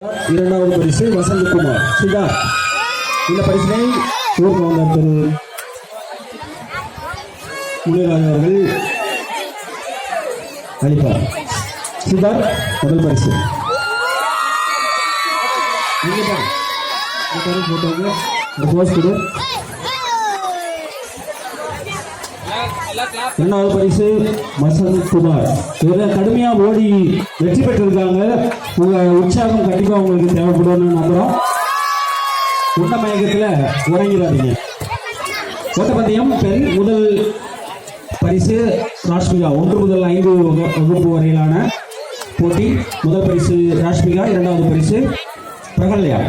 இரண்டாவது பரிசு வசந்தகுமார் சித்தார்த். இந்த பரிசினை ஊர் கவுண்டர் திரு முனிராஜ் அவர்கள் அளிப்பார். சித்தார்த் முதல் பரிசு. இரண்டாவது பரிசு வசந்தகுமார். இதில் கடுமையா ஓடி வெற்றி பெற்றிருக்காங்க. உங்க உற்சாகம் கண்டிப்பா உங்களுக்கு தேவைப்படும் நம்புறோம். உண்ட மயக்கத்துல உறங்கிறாதீங்க. ஓட்டப்பந்தயம் பெண் முதல் பரிசு ராஷ்மிகா. 1 முதல் 5 வகுப்பு வரையிலான போட்டி. முதல் பரிசு ராஷ்மிகா. இரண்டாவது பரிசு பிரகல்யா.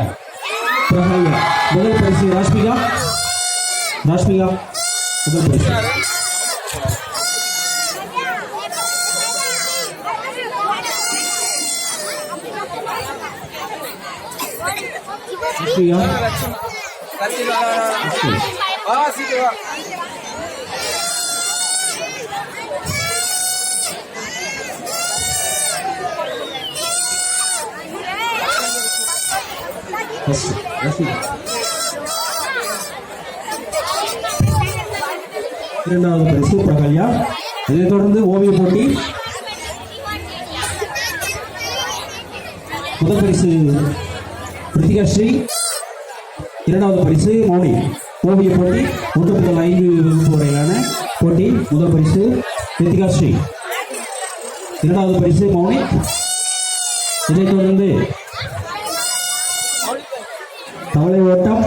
முதல் பரிசு ராஷ்மிகா. முதல் பரிசு. இரண்டாவது பரிசு பிரகல்யா. இதைத் தொடர்ந்து ஓவிய போட்டி. முதல் பரிசு பிரித்திகா ஸ்ரீ. இரண்டாவது பரிசு மௌனி. ஓவிய போட்டி 1 முதல் 5 வகுப்பு வரையிலான போட்டி. முதல் பரிசு பிரித்திகா ஸ்ரீ. இரண்டாவது பரிசு மௌனி. இதைத் தொடர்ந்து தவளை ஓட்டம்.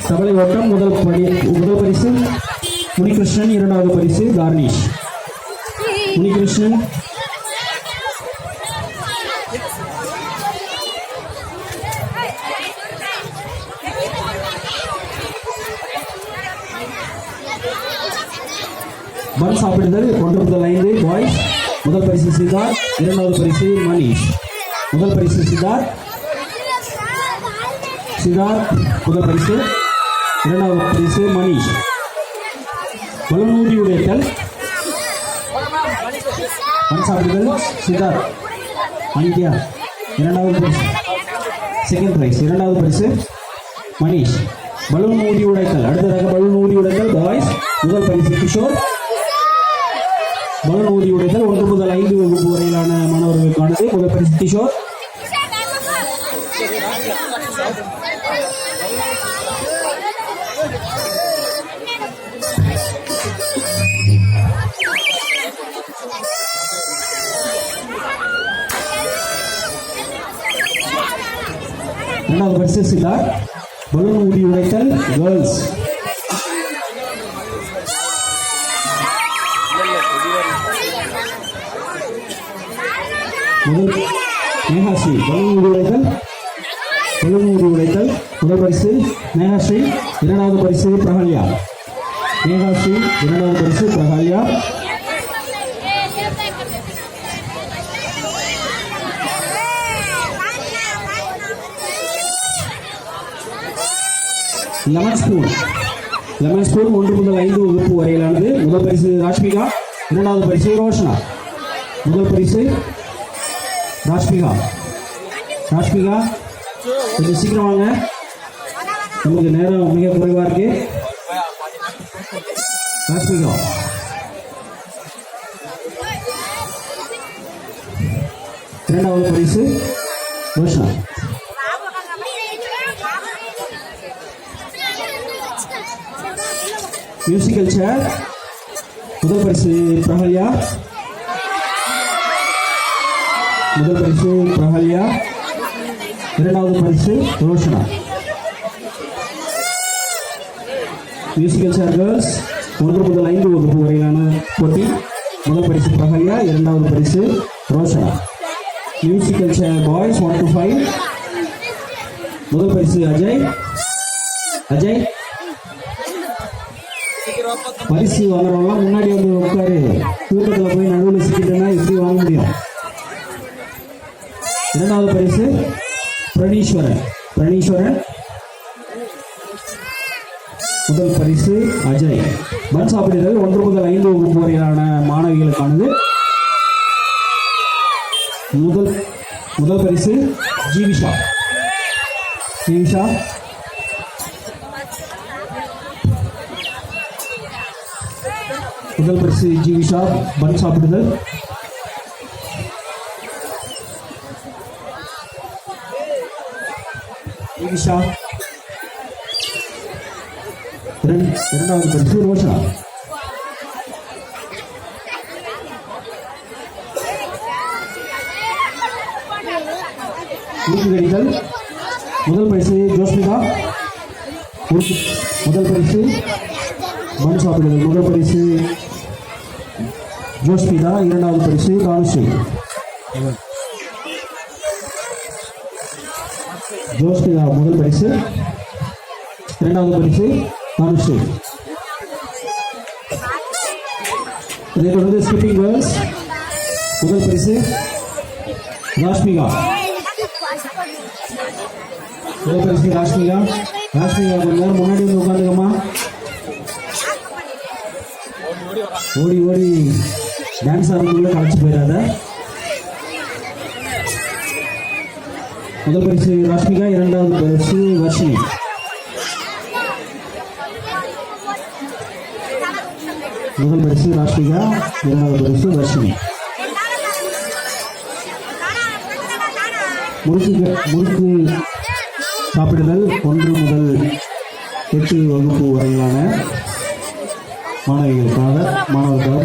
தவளை ஓட்டம் முதல் பரிசு முனிகிருஷ்ணன். இரண்டாவது பரிசு தார்னிஷ். முனிகிருஷ்ணன். பன் சாப்பிடுதல் 1 முதல் 5 பாய்ஸ். முதல் பரிசு சித்தார்த். இரண்டாவது பரிசு மணிஷ். முதல் பரிசு சித்தார்த். முதல் பரிசு. இரண்டாவது பரிசு மணிஷ். பலனூரி உடைத்தல். பன் சாப்பிடுதல் சித்தார்த். அனித்யா. இரண்டாவது பரிசு செகண்ட் பிரைஸ். இரண்டாவது பரிசு மணிஷ். பலூன் ஊதி உடைத்தல். அடுத்ததாக பலூன் ஊதி உடைத்தல் பாய்ஸ். முதல் பரிசு கிஷோர். பலூன் ஊதி உடைத்தல் 1 முதல் 5 வகுப்பு வரையிலான மாணவர்களுக்கானது. முதல் பரிசு கிஷோர். இரண்டாவது பரிசு சித்தார்த். பலூன் ஊதி உடைத்தல் கேர்ள்ஸ். முதல் நேஹாஸ்ரீ. பலூன் ஊதி உடைத்தல் முதல் பரிசு நேஹாஸ்ரீ. இரண்டாவது பரிசு பிரகல்யா. நேஹாஸ்ரீ. இரண்டாவது பரிசு பிரகல்யா. லெமன் ஸ்பூன் 1 முதல் 5 வகுப்பு வரையிலானது. முதல் பரிசு ராஷ்மிகா. இரண்டாவது பரிசு ரோஷனா. முதல் பரிசு ராஷ்மிகா. கொஞ்சம் சீக்கிரம் வாங்க, நமக்கு நேரம் மிக குறைவா இருக்கு. ராஷ்மிகா. இரண்டாவது பரிசு ரோஷனா. மியூசிக்கல் சேர். முதல் பரிசு பிரகல்யா. இரண்டாவது பரிசு ரோஷனா. மியூசிக்கல் சேர் கேர்ள்ஸ் 1 முதல் 5 வகுப்பு வரையிலான போட்டி. முதல் பரிசு பிரகல்யா. இரண்டாவது பரிசு Roshana. Musical chair boys 1 to 5. முதல் பரிசு அஜய். பரிசு வாங்குறவங்க முன்னாடி வந்து உட்காரு. கூட்டத்தில் போய் நடுவில் சிக்கிட்டேன்னா எப்படி வாங்க முடியும்? இரண்டாவது பரிசு பிரணீஸ்வரன். முதல் பரிசு அஜய். பன் சாப்பிடுதல் 1 முதல் 5 வகுப்பு வரையிலான மாணவிகளுக்கானது. முதல் பரிசு ஜீவிஷா. முதல் பரிசு ஜீவிஷா பன் சாப்பிடுதல். ஜீவிஷா. இரண்டாவது பரிசு ரோஷா. கடிதல் முதல் பரிசு ஜோஸ்மிதா. முதல் பரிசு மண் சாப்பிடுதல். முதல் பரிசு ஜோஸ்மிதா. இரண்டாவது பரிசு தானுஸ்ரீ. ஜோஸ்மிதா முதல் பரிசு. இரண்டாவது பரிசு தானுஸ்ரீ. இதை தொடர்ந்து ஸ்கிப்பிங் கேர்ள்ஸ் முதல் பரிசு ராஷ்மிகா. முதல் பரிசு ராஷ்மிகா. கொஞ்ச நேரம் முன்னாடி வந்து உட்காந்துக்கம்மா. ஓடி ஓடி டான்ஸ் ஆடுறதுக்குள்ள கலைச்சு போயிடாத. முதல் பரிசு ராஷ்மிகா. இரண்டாவது பரிசு வர்ஷினி. முதல் பரிசு ராஷ்மிகா. இரண்டாவது பரிசு வர்ஷினி. முறுக்கு சாப்பிடுதல் 1 முதல் 8 வகுப்பு வரையிலான மாணவர்களுக்காக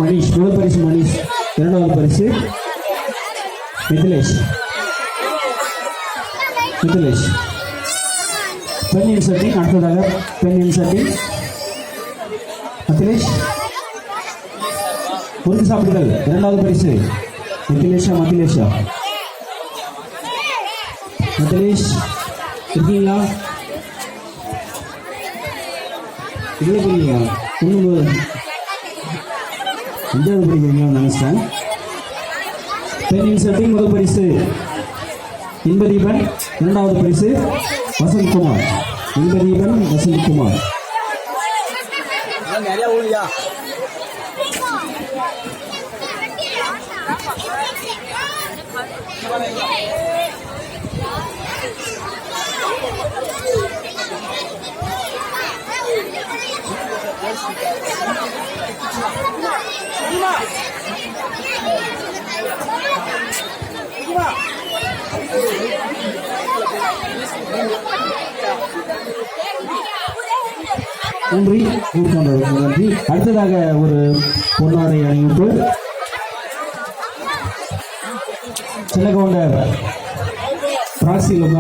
மணிஷ். முதல் பரிசு மணிஷ். இரண்டாவது பரிசு மிதிலேஷ். Pen inserting. அடுத்ததாக பென் இன்சர்ட்டிங் மிதிலேஷ். முறுக்கு சாப்பிடுதல் இரண்டாவது பரிசு மதிலேஷ் இருக்கீங்களா? இவ்வளோ படிக்கிறீங்களா? அஞ்சாவது படிக்கிறீங்களான்னு நினைச்சேன். பெண் இன்சர்ட்டிங் முதல் பரிசு இன்பதீபன். இரண்டாவது பரிசு வசந்த்குமார். நன்றி. அடுத்ததாக ஒரு பொன்னாடை அணிவிப்பு. சிலகவுண்டர் பிராக்சி